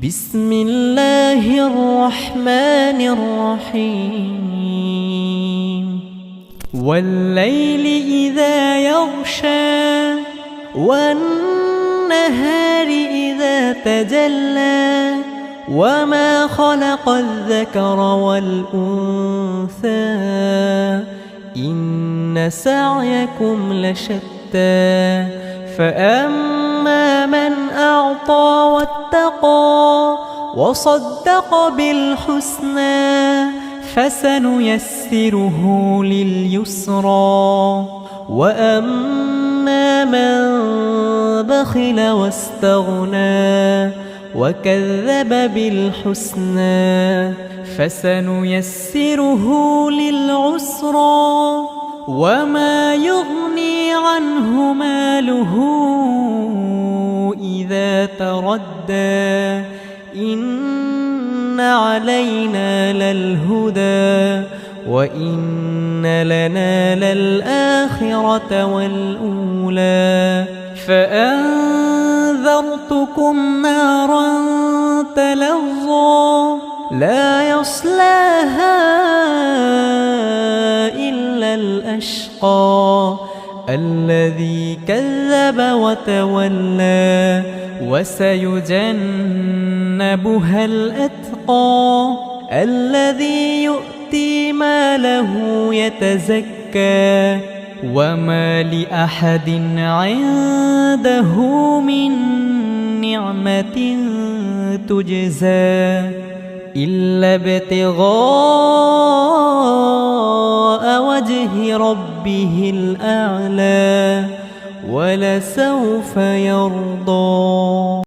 بسم الله الرحمن الرحيم والليل إذا يغشى والنهار إذا تجلى وما خلق الذكر والأنثى إن سعيكم لشتى فأما من أعطى واتقى وصدق بالحسنى فسنيسره لليسرى وأما من بخل واستغنى وكذب بالحسنى فسنيسره للعسرى وما يغني عنه ماله إذا تردى إن علينا للهدى وإن لنا للآخرة والأولى فأنذرتكم نارا تلظى لا يصلاها إلا الأشقى الذي كذب وتولى وسيجنبها الأتقى الذي يؤتي ماله يتزكى وما لأحد عنده من نعمة تجزى إلا ابتغاء وجه ربه الأعلى ولسوف يرضى.